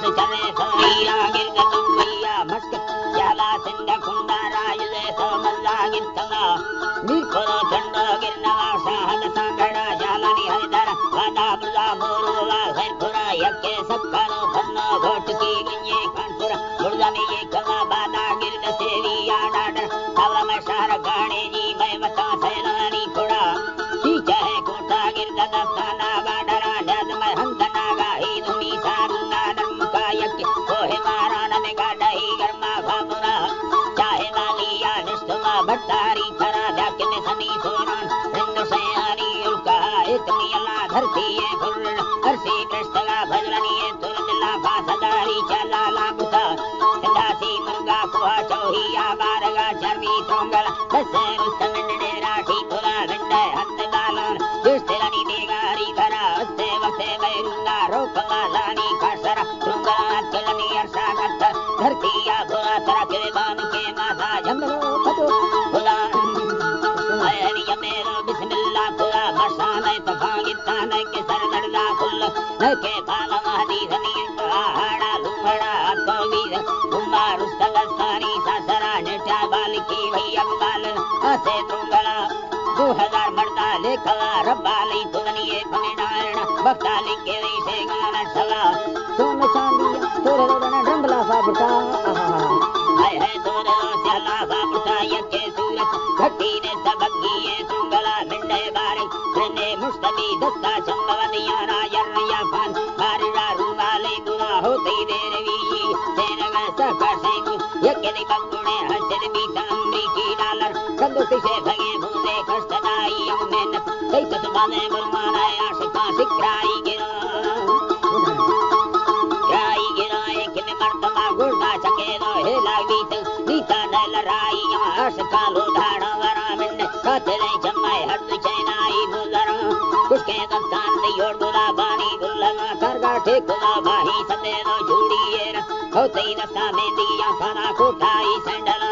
बस चले सोईरा गिरद तुमैया मस्क जाला सिंध कुंडा राज दे सोमल्ला गिरतला नीकोरो चंडो गिरनवा साहद सांगड़ा जालानी हरिदर वादा बुला मोरुला खैरपुरा यक्के सक्कारो फन्नो घोटकी गंजे कानपुरा बुर्जामी ये कला बादा गिरद सेवी आडाडर सावला में शहर गाने जी मैं बता सैलानी थोड़ा सी चाहे कोटा गिरद दस्ताना गाडरा नद में हंतना गाही दुमी सारुना नमका यक्के कोहे माराना में गाडाही गर्मा भामुरा चाहे लालिया निष्ठुमा भट्टारी थरा डाकिने सनी सोनान रिंद से हरी उल्का इतनी अल्लाह धरती है फुर्र हरसी कृष्णगा भजरनी है तुरदिल्ला फासदारी चला लामुता दासी मुर्गा कुहा चौहिया बारगा चर्मी तोंगल दसे रुस्तमंडे राठी तुला गंडे हत्ते बालन दुष्टिरनी बेगारी भरा हत्ते वसे बैरुंगा रोकला लानी कासरा तुंगला चलनी अर्षा गत्त धरती या बुरा तरा के बान के माथा जमलो खतो खुदा हरी यमेरो बिस्मिल्लाह खुदा मशाने तफागिता न के सर दरदा खुल न के बाला महदी धनी हाड़ा लुमड़ा कोवी उम्मा रुस्तगस्तानी सासरा नेटा बालिकी भैया बाल हसे तुंगला 2000 मर्दा लेखला रब्बाली तुगनिए फनेनारण बक्ताली के वैसे गाना सला सोन चांदी तोरे रोना ड्रम्बला फाबटा हाय हाय तोरे स्याला फाबटा यके सूरत घटी ने सबगी ये तुंगला मिंडे बारे ने मुस्तमी दस्ता संभवनिया रायरया फान माररा रूमाले गुना होते देरवी तेरगा सका सेगु यके दि बगुणे हसद मी तंबी की डालर संदुष्टि से भगे भूले कष्टदाई यमन दैत सुबाने बुरमाना आशिका सिक्राई गिरा राई गिरा एक ने मर्दमा गुर्दा चकेलो हे लागीत नीता नल राई आशिका लोधाड़ा वरा मिन कातरे जमाए हर चैनाई बुलर कुछ के दस्तान दे योड़ गुला बानी गुल्लमा करगा ठेकुला बाही सदेनो झूड़िएर होते दस्ता मेंदिया फना कोठाई सैंडल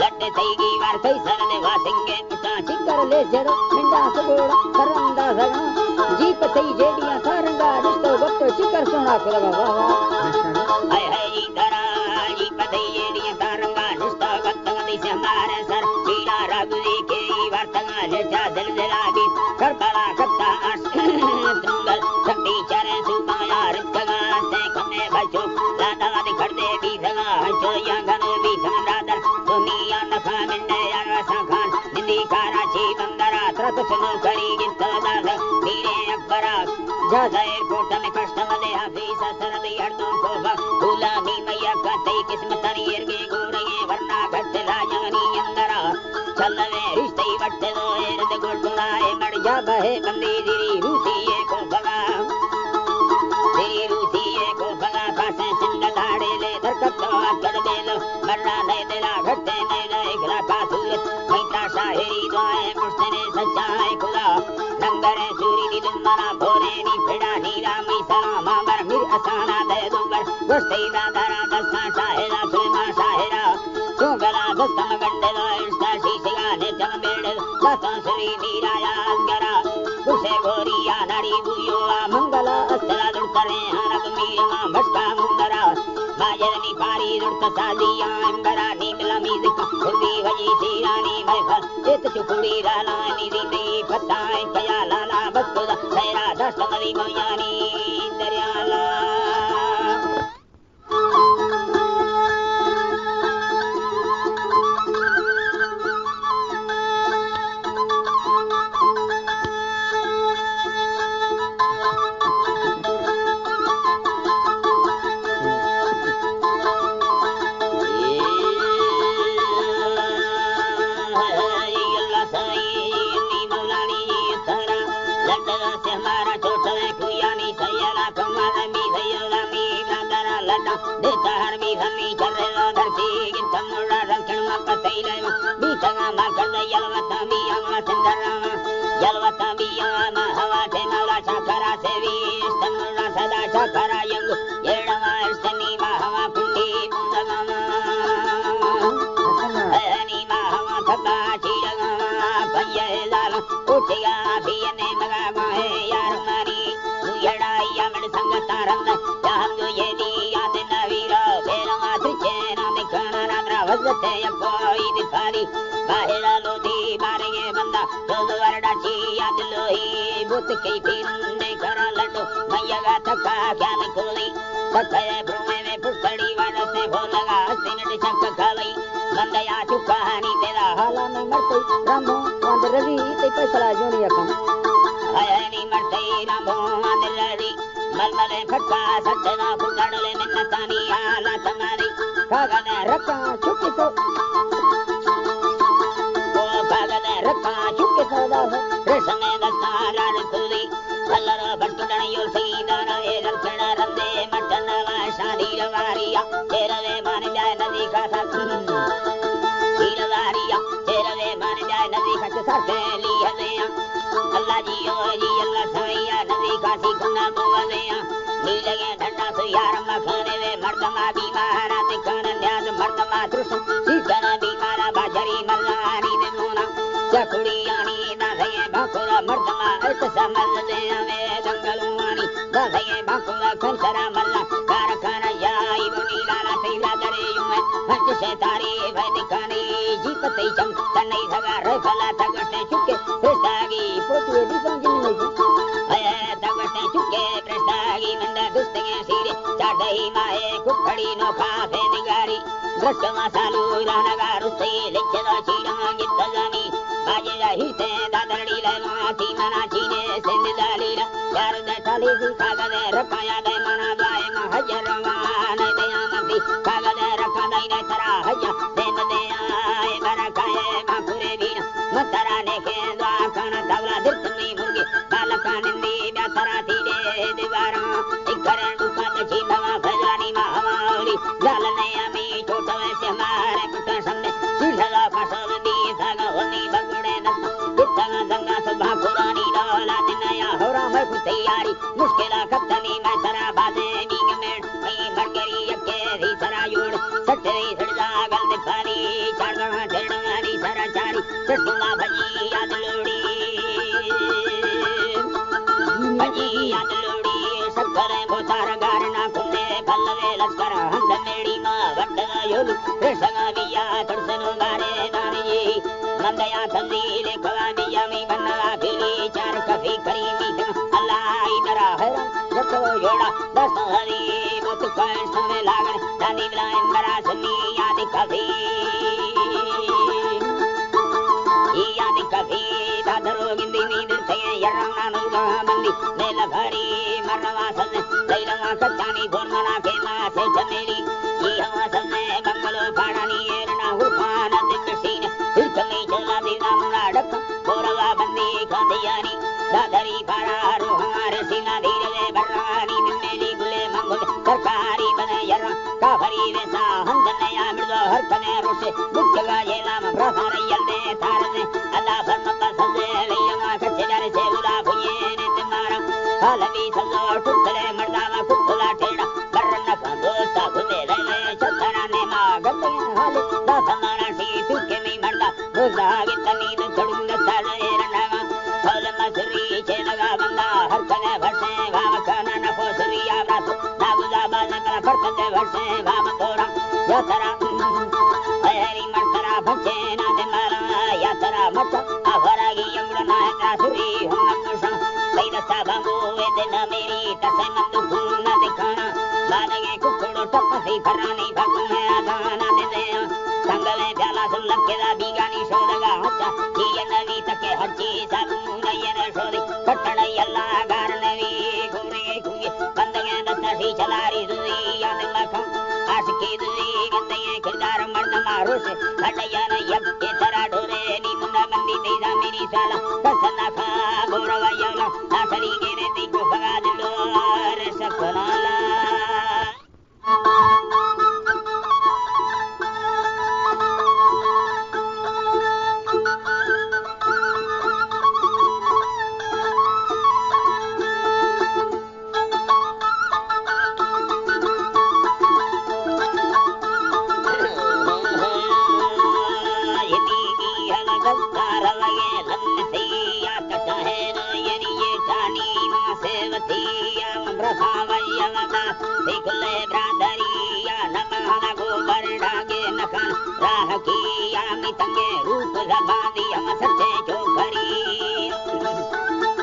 लट्टे तैगी वार तै सरने वासिंगे मुटा चिकर ले जरो मिंडा सगोड़ा करंदा सगा जीप तै जेडिया सारंगा रिश्तो बक्तो चिकर सोना कुलगा वाह वाह हाय हाय जी धरा जीप तै जेडिया सारंगा रिश्तो बक्तो दी से हमारे सर हीरा रागुली के वर्तंगा लेचा दिल दिलागी करबला कत्ता तुंगल शक्ति चरे सुमाया रिकगा से कने बचो लादा दी खड़दे भी धगा हचो या गनो भी धमरादर दुनिया नखा मिंडे यारसा खान निंदी कराची बंदरा त्रत सुनो करी गिंतदा नीरे अकबरा जाए कोट में कष्टम दे हफीस सरदी हरदों को भूला नी मैया कते किस्मत नीर के गोरये वरना घट लाजनी अंदरा चलवे रिश्ते वट्टे दो एरद गुड़गुड़ाए मर जा बहे बंदी दिरी रूसी को भगा दिरी रूसी को भगा पासे सिंध धाड़े ले धरकत कर दे लो मरना नहीं देला घटे नहीं रहे गला का सूरत मैत्रा शाहिरी दुआएं मुझसे सच्चाई खुदा नंगरे सूरी दी दुमना भोरे नी फिड़ा नीरा मी सना मामर मिर असाना दे दुबर गोस्ते दादरा दस्ता शाहिरा सुलमा शाहिरा तो गला दस्तम गंडे लो इंस्टा शीशिगा ने चम बेड़ लता सुरी नीरा यागरा उसे गोरिया नारी बुयो मंगला अस्त्रा दुर्तरे हरब मीरमा भटका मुंदरा माजरनी पारी दुर्त सादिया अंबरा नीमला मीजिक खुदी वजी सीरानी महफल एक चुकुड़ी राला निधि नहीं फताए कया लाला बक्तुदा सैरा दस्तमरी मोयानी दरियाला देता हर मी धनी चले लो धरती गिंतम मुड़ा रंकण मा कतई ले बीतंगा मा कर यलवता मी अंगला सिंदरा यलवता मी अंगला हवा ते मौला चकरा सेवी स्तमुड़ा सदा चकरा यंग येडवा स्तनी मा हवा कुंडी मुंदगा हनी मा हवा थका चीडगा पये लाल उठिया बियने मगा माहे यार मारी येड़ा या मन संग तारंग हम जो ये दी पोत कई फिरने करा लड्डू मैया का थका क्या में खोली थके ब्रुमे में पुस्तड़ी वाला से भोलगा हस्ती नट चक खाली मंदया चुकानी तेरा हाला में मरते रामो अंदर रवि ते पैसला जोनी अखा हाय नी मरते रामो अंदर रवि मलमले फटका सटना फुटड़ले मिन्नतानी हाला तमारी कागने रखा चुकी तो ओ कागने रखा चुकी सदा रेशमे दस्ता लाड कुली कलर बटुडन योल सीदान ए रखना रंदे मटन वा शादी रवारिया तेरे मान जाए नदी का सतन हीरवारिया तेरे मान जाए नदी का सरते ली हदिया अल्लाह जी ओ जी अल्लाह सैया नदी का सिखना बोवदिया नीलगे ठंडा सुयार मखने वे मर्दमा बीमार दिखन न्याज मर्दमा दुस सीखन बीमार बाजरी मल्लानी दे मोना चकुड़ी आनी दाधे भाकुरा मर्दमा ऐत समल दे वे दंगलवानी दाधे भाकुरा खंसरा मल्ला कारखाना याई बुनी लाला तेरा दरे युमे हज से तारी भय दिखानी जीपते चम तन्ने धगा रफला तगटे चुके प्रस्तागी पोतुए दिसों जिन में है तगटे चुके प्रस्तागी मंदा दुस्तगे सीरे चाडई माए कुखड़ी नो खाफे निगारी दृष्टमा सालू रानगा रुसे लेचदा चीरा गितजानी बाजे हिते दादरडी लेवाती मना चीने सिंधदालीरा यार दे थाली सी कागदे रखाया दे मना जाए महजरवान दे आमती कागदे रखा दे ने तरा हया देन दे आए बरकाए मापुरे बीना मतरा ने के द्वाकन तवला दिर्तमी मुर्गे बालका निंदी ब्यातरा तीरे दीवारा इकरे दुकान चीनवा फजलानी महावाली जालने अमी छोटवे से हमारे पुत्र सामने चिढ़ला फसल दी थागा होनी बगड़े न इतना दंगा सभा पुरानी डोला नया हो रहा मैं कुछ तैयारी मुश्किला कतनी मैं तरा बाजे बीग में मरगरी यके री तरा योड़ सटे सड़दा गल दिखानी चाड़वा ढेड़वानी सारा चारी सटुला भजी याद लोड़ी भजी याद लोड़ी सक्कर मोतार गारना कुंडे पल्लवे लस्कर हंद मेड़ी मा वड्ड योलु रेसगा बिया तड़सनो गारे दानी मंदया तंदीले कवानिया में बन्ना फिली चार कफी करी मीत अल्लाह इधरा है रखो योड़ा दस हरी मुत कैस में लागन दानी ब्लाइन बरा सुनी याद कफी दादरो गिंदी नींदर थे यरना नुगा बंदी मेल भरी मरवा सन लैलवा कच्चानी गोरमना के माथे चमेली ये हवा सने बंगलो फाड़ानी एरना हुफान दिकसीन हिरकमी चला दीना मुना डक गोरवा बंदी खादियानी दादरी फाड़ा रो हमारे सीना धीरे बर्रानी मेली गुले मंगल सरकारी बने यरा काफरी वैसा हंदने या मृदो हर कने रोसे मुक्का येला प्रसार यल्दे तारने अल्लाह फरमाता सजे लिया कचेदारे से उड़ा भुये ने तुम्हारा हालवी सजो टुकड़े मर्दावा कुत्तला टेड़ा करना का दोस्ता खुदे ले चतरा ने मा गंदे हाले दासनारा सी तुके में मर्दा रोजा गितनी न चढ़ूंगा ताले रंडावा फल मसरी छे लगा बंदा हर कने भरसे भाव खाना न पोसरी आवरात नागुजा बाज कला फरते भरसे भाव तोरा या तरा हरी मर्तरा भचे ना दे मारा या तरा मत अवरागी यमुना ना सुरी हम कुशा सैदा साबंगो वे दिन मेरी तसे मंदु फूल न दिखाना बालगे कुकुड़ो तपसी फरानी भगु में आदाना दे दे संगले प्याला सुलभ के दा बीगानी सोदगा हच्चा ये नवी तके हर चीज सब नयन सोदी कटण यल्ला गार नवी घूरे घूए बंदगे दस्तसी चलारी सुई याद लखा आशिकी दुई गंदे किरदार मर्द मारो से हटया न यक के तरा ढोरे नी मुंडा मंदी तेजा मेरी साला कसना खा गोरवा यला नासरी के ने ती को भगा दिलो रे सकनाला रूप जबानी हम सच्चे चोखरी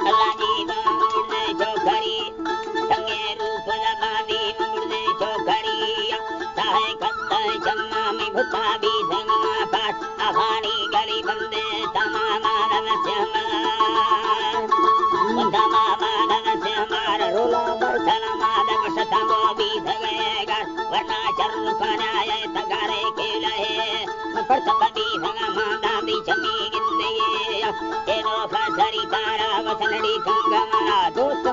अल्लाह जी वरना चरण कान्याय तगारे केलहे परतबी संगा मांदा बिचमी गिंदे एनो फसरी तारा वसनड़ी कंगमना दोस्त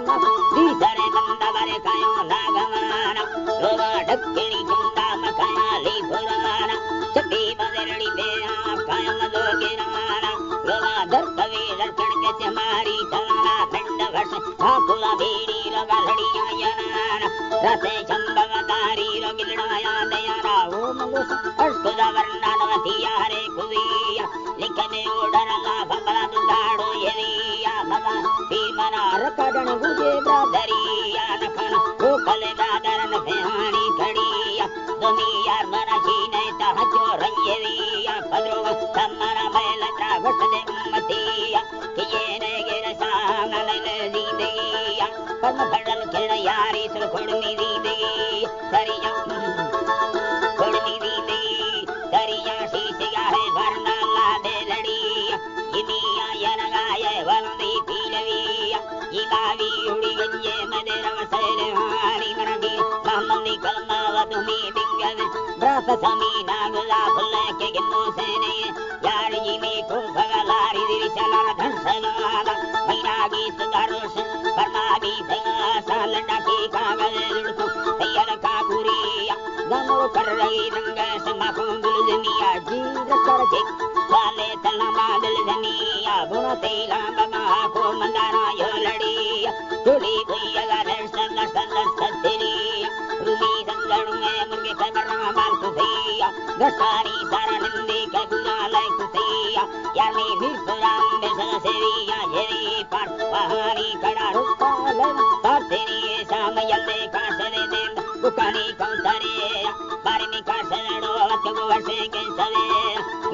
दी सरे बंदा बारे कायो नागमाना लोवा ढक्केनी चुंदा मकाया ली पुराना चक्की बदरड़ी बेया कायो मदोगिराना लोवा दर्कवे दर्कण के से मारी चलना पिंड वर्ष भाकुला भीड़ी लगा लड़िया यनाना रसे चंबवतारी रोगिलड़ाया दयाना ओ मंगोस अष्टदा वर्णनवतिया रे कुविया लिखने उड़न ला भला दुधाड़ो यविया भला भीमना रकड़न गुजे ब्रादरिया नखन भूखले ब्रादरन भेहानी खड़िया दुनिया मना जीने तहजो रंयविया पद्रो तमना मैल त्रावस दे मतिया किये ने गिर सामल ले जिंदगिया कर्म फड़ल खेड़ यारी सुर खुड़नी जिंदगी सरिया खुड़नी जिंदगी सरिया शीशिया है भरना ला दे लड़िया इमिया यनगाय वलंदी पीलविया इमावी उड़ी गंजे मदेरव सैले हारी मरगी महमनी कलमा वदुमी बिंगल ब्रात समी नागला फुल्ले के गिन्नो सेने यार जिमी को भगलारी दिरिशला धनसनाला मीनागी सुधारोश परमावी भगा सालंडा की कागज लुड़को तैयार कागुरिया गनो कर रही रंग समाको दुलजनिया जीर करके वाले तलमा दुलजनिया बुना तेला बमा को मंदाना यो लड़िया टोली भैया गारे संग संग सतरिया रूमी संगणु में मुर्गे कमरा बाल कुसिया दसारी सारा नंदी के बुला ले कुसिया यानी मिर्पुराम बेसन सेरिया येरी पार पहाड़ी कड़ा रुपाल पातेरी सामयले कासरे देंद बुकानी कौतरे बारे में कासरड़ो वक्त को वर्षे के सवे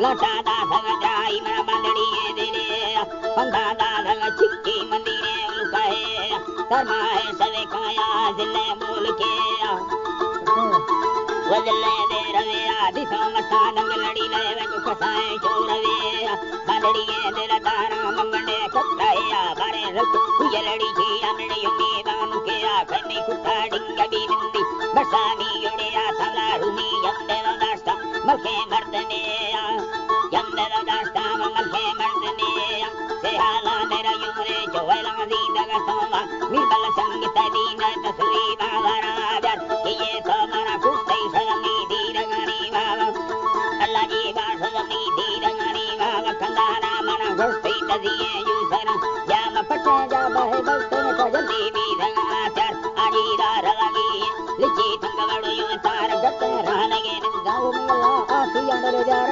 लटा दाधग जाई मेरा बंदड़ी ये दिले पंधा दाधग चिक्की मंदिरे उलकाए धर्माए सवे काया जिले बोल के वजले दे रवे आदि समस्ता नंग लड़ी ले वे कसाए चोरवे बंदड़ी ये दिल तारा मंगने कटाया बारे रत ये लड़ी जी अमड़ी उम्मी बानु के आखनी कुटा डिंग बिंदी बसानी योड़िया सला रूमी यंदे दास्ता मलके मर्दने यंदे दास्ता मलके मर्दने से हाला मेरा युमरे जोयला दीदा सोवा मिबल संगीत दीना तस्वी बावरा जर ये तो मना कुत्ते सगमी दीरगनी बाबा अल्लाह जी बास सगमी दीरगनी बाबा कंदाना मना गुस्ते तदिए यूसना जाम पटे जा बहे बस्तन कजली भी रंगा चर आजीरा रगी लिची तंगवड़ यु तार गत रहनगे गाँव में अल्लाह आफिया नर जार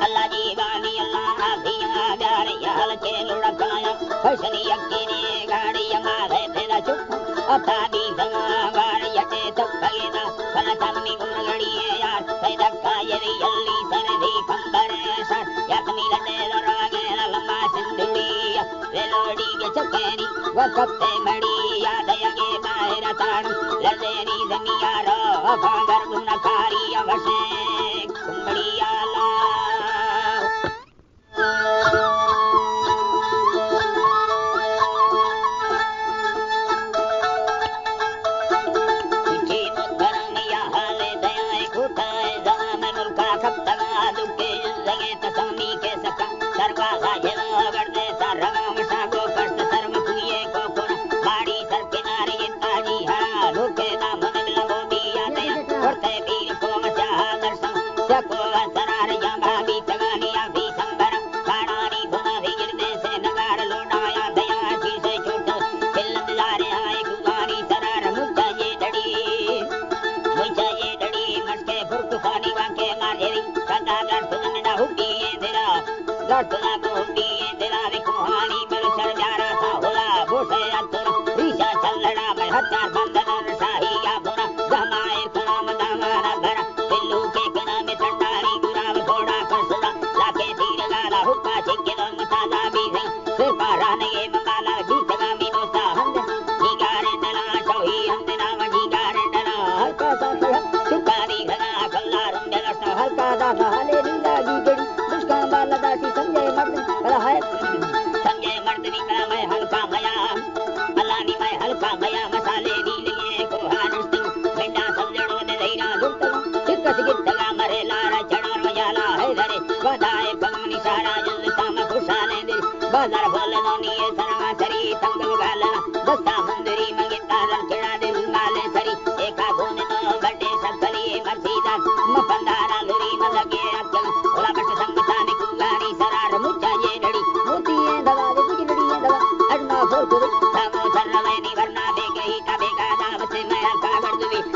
अल्लाह जी बानी अल्लाह आफिया जार याल के लुड़काया हसनी यकीने गाड़ी मारे तेरा चुप अता भी संगा गाड़ी यके तकगेना फल तमनी गुरगड़ी यार सैदा कायरी यल्ली सरदी कंबरे सर यकनी लदे लरागे लम्मा सिंधुड़ी वेलोड़ी के चकेनी वकते मड़ी याद यगे बाहर ताण लदेनी जमियारो फागर गुनकारी अवसे कुंबड़ी आला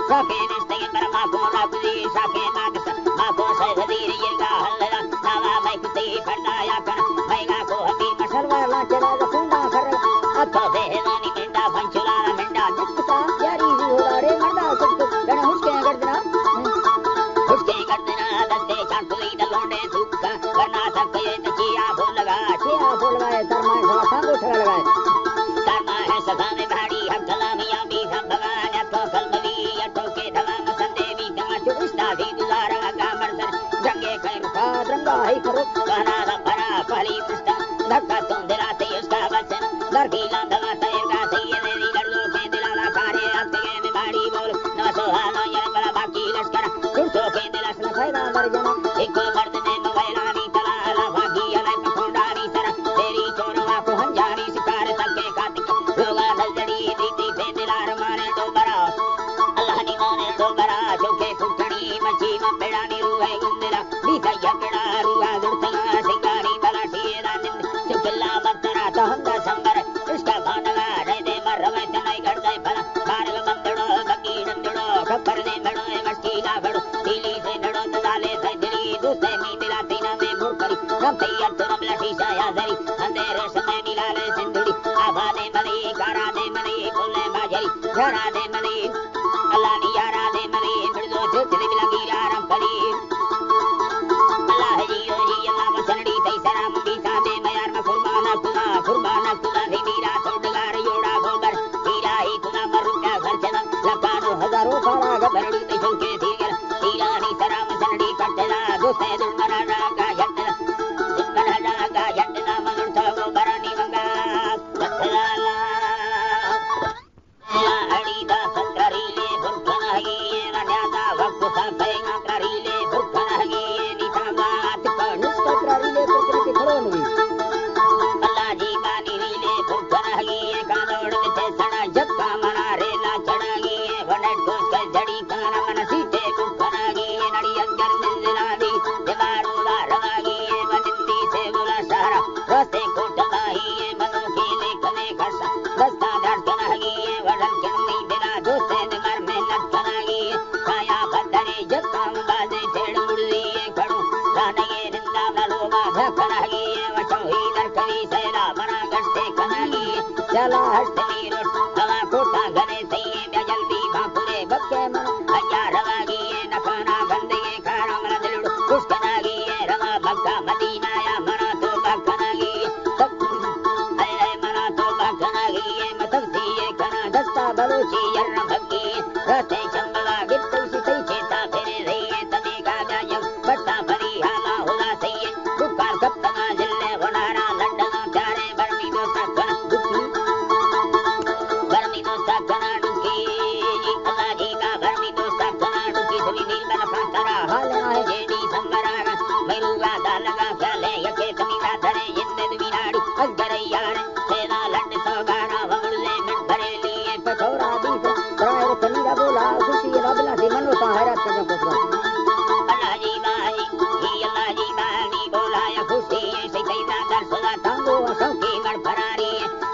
Sake neste para mako rakuzi sake magasa mako sayadiri yirga halala nawa maikuti pardaya kana maiga ko hati masalwa la chela kunda kar atho behani minda panchula minda nikta yari hodare marda sukku gana huske gardna daste chankuli dalonde sukka gana sakye chiya phol lagaye tarma sala sango thara lagaye tarma hai sada mein bhadi hakala miya bi bhagan atho kalmavi atho ke dhavam sandevi kama chusta di dudara ga marsar jange kai ka ranga hai karo gana da para pali pusta dhakka tondela te uska vachan larki landava te ga saye devi gardo ke dilala kare atge mein bhadi bol na sohala yan bala baki laskara kurto ke dilasna khayra darjana ek mard ne mobailani talala bagi alai pakondani sara teri chorwa ko hanjari sikar takke katik loga nazari diti pe dilar mane dobara allah ni mane dobara joke kutani machi ma pedani ruhai gundela bisa yakda ruha durtana singari balati edan chukilla battara tahanda sambar iska banaga rede marve tanai gardai pala karga bandado bagi nandado khabar de mado masti la bado dili se nado dale se dili duse mi dilati na me murkari ramtai atram lati saya dari andere samay milale sinduri abade mali kara de mali kulle bajari kara de mali allah ni yara de mali birdo chutli bilagi aram kali allah ji allah masanadi tai saram bi sabe mayar ma kurbana kuda hi mira sodgar yoda gobar tira hi kuda marunga kharchana lakano hazaro sara gabardi tai sunke thigal tira ni saram sanadi kattala duse durmana ga yattala manur thago barani manga kattala adida sankarile burkanahi nanyada vakku sapenga karile burkanahi ni samat kanus karile burkanake khalonwi Allah ji bani rile burkanahi kanod te sana jakka manare la chadagi vanat ko jadi kana manasite burkanahi nadi angar nilani devaru varavagi vanindi se gula sahara raste kotalahi manu ke lekane khasa dasta darkanahi vadan kanni dela doste mar mehnat kanagi kaya badare jakam baze tedurli kadu ranage rinda naloma kanagi vachohi darkani sela mana gaste kanagi chala hastani rot hava kota gane saye bjalbi bapure bakke man aya ravagi nakana gande karamala dilu kuskanagi rava bakka madina ya mana to bakkanagi ay mana to bakkanagi matavsi kana dasta baluchi yarna bhakki rate chambala gittu sitai cheta pere re tane ga gayam batta pari hala hula saye dukar kaptana jille gonara landana tare barmi do sakana dukki barmi do sakana dukki allah ji ka barmi do sakana dukki suni dil bana kantara hala hai jedi sambara mairuga dalaga kale yake tamila dare yende vinadi asgare yare seda land sogara vagule mit bareli pachora disa traer tamila bola khushi rabla se mano saharat ka kokra allah ji bani bola ya khushi se kaina dar sada tango sauki mar parari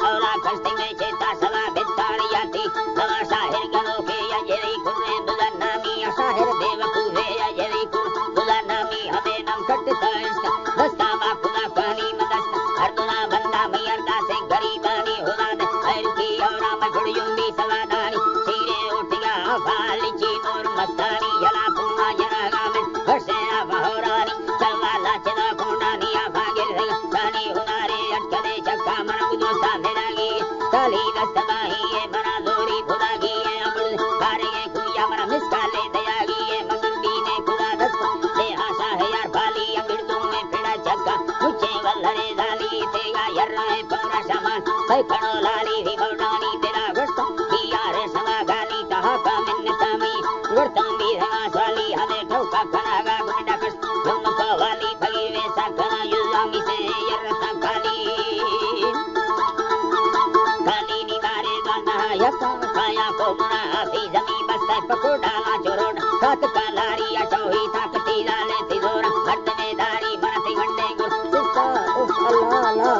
aula kaste me cheta sava betari yati sava sahir gano ke ya jeri kune dudanami sahir dev kuve ya jeri kun dudanami hame nam katta iska dasta ma kuna pani madasta arduna banda mayarda se garibani hudad air ki aura ma gudiyumbi savadani sire utiga fali chi mor mastani yala puna yana gamen verse avahorani savala chena kundani avagir tani hunare atkade jakka managudu sameragi tali dastamahi ye mana dori budagi ye amul kare kuya mana miskale dayagi ye magurbi ne kuda dasta le asa hai yar bali angirdu me pida jakka muche vallare dali tega yarra pura saman sai kano lali vigodani tera gurta yare samagali taha ka minnatami gurtam bi swali hame thauka kanaga gunda kas namka wali bagi ve sakana yuzami se yarra sakali kali ni mare dana yakka kaya ko muna afi zami basta pakoda la chorod kat kalari achohi takti lale tidora mard me dari manati gande gur sista allah allah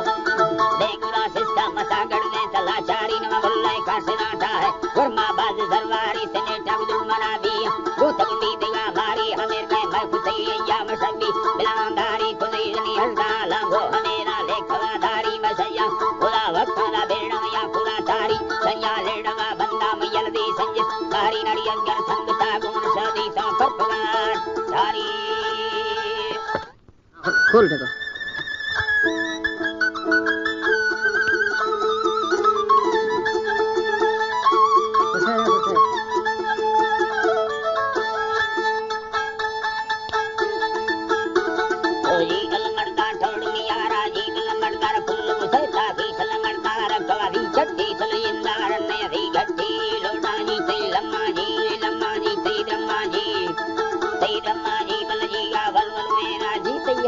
dekura sista masagad ne tala chari nama bollai ka sinata hai warma baz sarwari se ne tagdu मना भी गोतक भी देगा मारी हमें मैं खुशी या मसबी बिलांदारी खुशी जनी हरदा लांगो हमेरा लेखवादारी मसया खुदा वक्ता बेड़ा या खुदा तारी संया लेडवा बंदा मयल दी संजय तारी नड़ी अंगर संगता गुण सदी सा परपगार तारी खोल देखो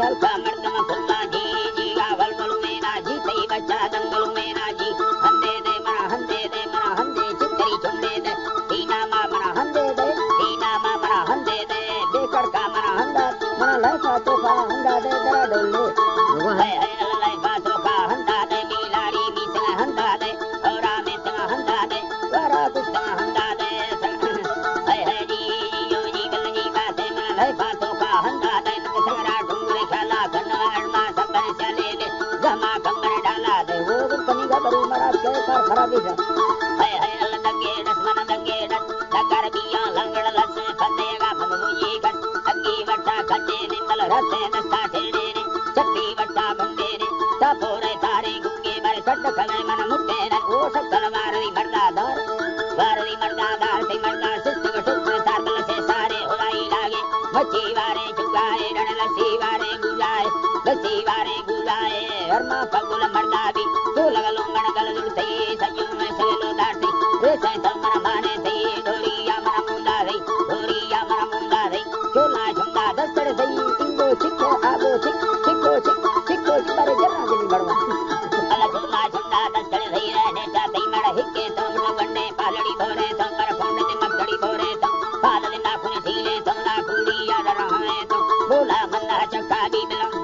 हल्का मर्दम खुल्ला जी जी गावल बलु में ना जी तई बच्चा दंगल में ना जी हंदे दे मना हंदे चित्तरी चुंदे दे दीना मा मना हंदे दे बेकर का मना हंदा मना लैसा तो का हंदा दे दरा डोले वो है लैसा तो का हंदा दे मिलाड़ी मी संग हंदा दे औरा में संग हंदा दे वरा कुछ संग हंदा दे है जी यो जी बल जी बात मना लैसा तो का हंदा दे संगरा करू मरा के कर खराबी है लगे नसमन लगे नगर बिया लंगड़ लस फतेगा भगवजी कस अग्गी वट्टा खटे निमल रते नस्ता छेड़े ने चट्टी वट्टा बंदे ने तपोरे तारे गुंगे बर कट खले मन मुट्टे ने ओ सकल मारदी मर्दादार से मर्दा सिस्त गठुक तारबल से सारे होलाई लागे मच्छी वारे चुगाए रण लसी वारे गुजाए हरमा फगुल मर्दा भी तो लगलो गणगल जुड़ते सजू में सेलो दाटी रे से समर माने थे डोरिया मन मुंदा रे चोला छुंदा दस्तड़ सही इंगो चिक्को आगो चिक्को चिबारे जरा जनी बड़वा अला चोला छुंदा दस्तड़ सही रहने चाहते मड़ हिक्के तो गंडे पालड़ी भोरे तो पर फोंड दे मकड़ी भोरे तो पाल ना खुन सीले तो ना कुड़िया रहाए तो बोला मन्ना चक्का भी बिलम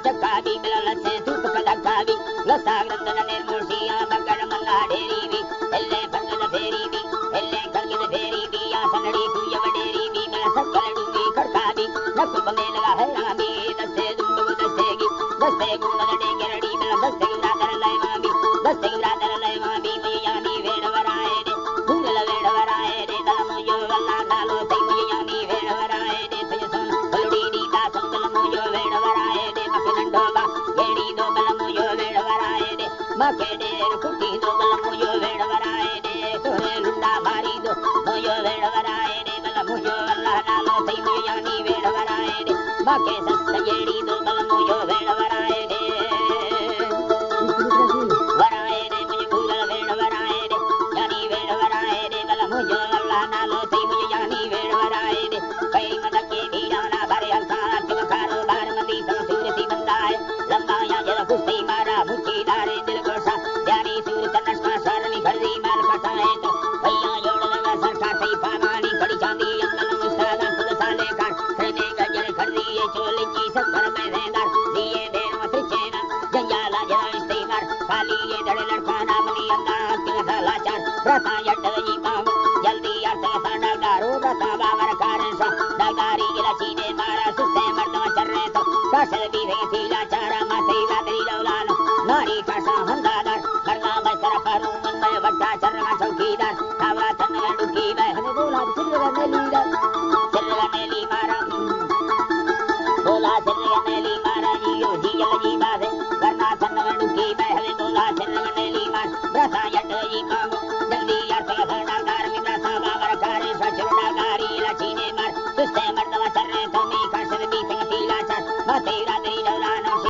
चक्का भी मिलल से धूप कदका भी लसा ग्रंथन निर्मूर्तिया बगड़ मल्ला ढेरी भी एल्ले फंगन फेरी भी एल्ले खलगिन फेरी भी या सनड़ी कुय वडेरी भी मिल सकल डूबी खड़का भी नकुब में लगा है रामी दस्ते दुंदु दस्ते गुण डेंगे रड़ी मिल दस्ते गुरादर लय मां भी यानी वेड़ वराए रे गुंगल वेड़ वराए रे दल मुयो वल्ला नालो तई मुय यानी वेड़ वराए रे तुझ सोन फलड़ी नीता संगल मुयो वेड़ वराए रे नंडोबा गेड़ी दो बल मुयो वेड़ वराए रे मके डेर कुटी दो बल मुयो वेड़ वराए रे तोरे लुंडा मारी दो मुयो वेड़ वराए रे बल मुयो अल्लाह नालो तई मुयो यानी वेड़ वराए रे मके सस गेड़ी दो बल मुयो वेड़ वराए रे मुझे भूगल वेड़ वराए रे यानी वेड़ वराए रे बल मुयो अल्लाह नालो तई मुयो यानी वेड़ वराए रे कई मदके भीड़ाना भरे हलसात के खारो बार मदी संसूरती बंदाए लंबाया जल कुश्ती मारा मुट्ठी दारे दिल गोसा प्यारी सूर तनस का सरनी खड़ी माल कटाए तो भैया जोड़ लगा सरकार सही पामानी खड़ी चांदी अंगल मुस्तादा खुद साले का खेने गजर खड़ी ये चोली की सफर में रेंदार दिए देर मत चेना जंजाला जरा इस्तेमार खाली ये दड़े लड़का नामनी अंगा के साला चार रता यट जी पाव जल्दी अर्थ साडा गारो रता बावर कारण सा दागारी गिला चीने मारा सुसे मर्दवा चर्रे तो कासल भी रे थीला चारा माथे वादरी लौलान नारी का सा